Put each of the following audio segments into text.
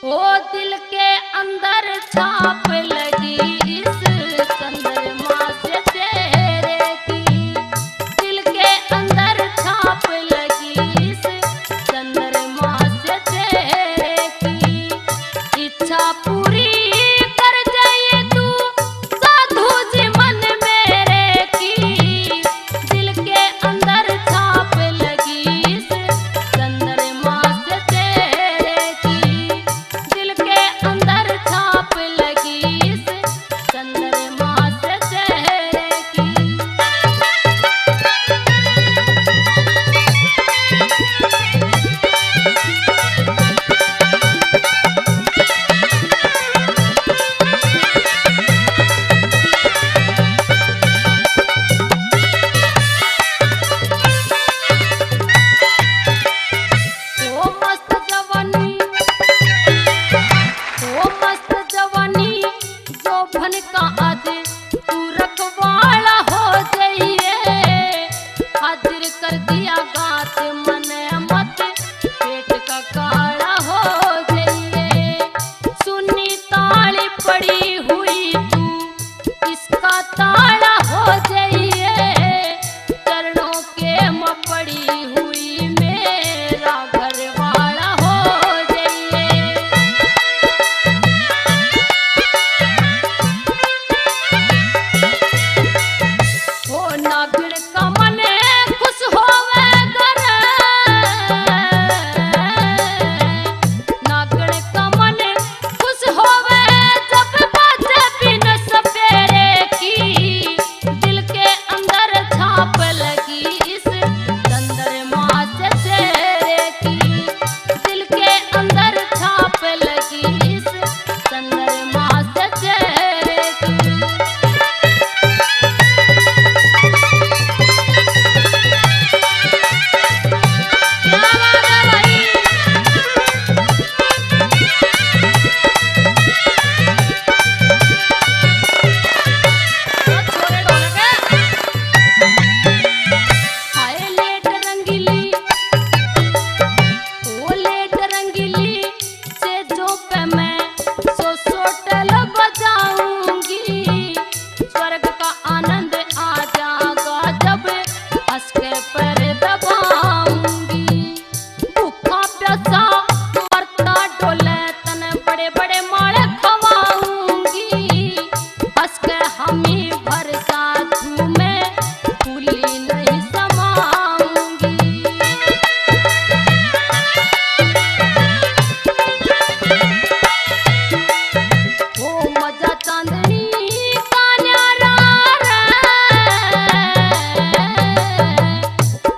ओ दिल के अंदर छाप लगी इस चंद्रमा से तेरे की, दिल के अंदर छाप लगी इस चंद्रमा से तेरे की। इच्छा पूरी कर जाइए तू साधु जी मन मेरे की, दिल के अंदर छाप लगी इस चंद्रमा से तेरे की, दिल के अंदर छाप लगी इस चंद्रमा से तेरे की। ओ मस्त जवानी, ओ मस्त जवानी जोबन का आज तू रखवाला हो जाइए। हाजिर कर दिया गात मन मत पेट का काला हो जाइए। सुनी ताली पड़ी हुई तू इसका ताला हो जाइए। चरणों के में पड़ी हुई मेरा घर वाला हो जाइए। ओ नागिन का मन खुश होवे घर, नागिन का मन खुश होवे जब बाजे बिन सपेरे की, दिल के अंदर छाप लगी इस चंद्रमा से तेरे की, दिल के अंदर छाप लगी इस चंद्रमा से तेरे की। क्या बात है भाई, बहुत छोरे ढोलक है। हाय लेट रंगीली, ओ लेट रंगीली से जो पे मैं सो सोटल बजाऊंगी। स्वर्ग का आनंद आ जाएगा जब हंस के पैर दबाऊंगी। भूखा प्यासा मरता डोले तन बड़े बड़े माले खवाऊंगी। हंस के हमी भर साधु में फूली नहीं समाऊंगी। ओ मजा चांदनी का न्यारा रे,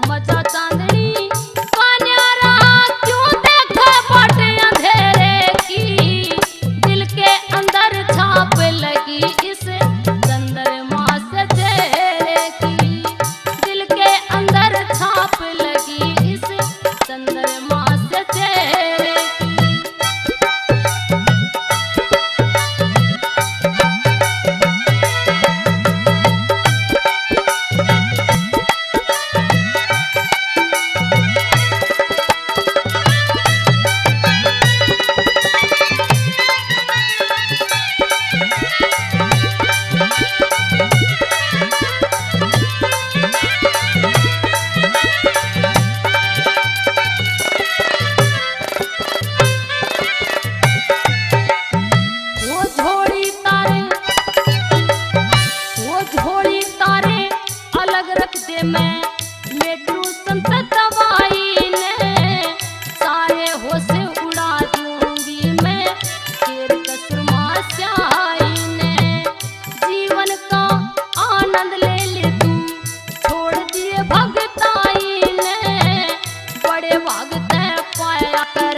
मजा चांदनी का न्यारा क्यों देखे बाट अंधेरे की, दिल के अंदर छाप लगी इस चंद्रमा से तेरे की, दिल के अंदर छाप लगी इस चंद्रमा से तेरे की। वो झोड़ी तारे, वो झोड़ी तारे अलग रख दे मैं मेट्रो संत दवाई ने, सारे होश उड़ा दूंगी मैं तेरे कसुरमा स्याही ने। जीवन का आनंद ले ले तू छोड़ दिए भगताई ने, बड़े भगत पाया कर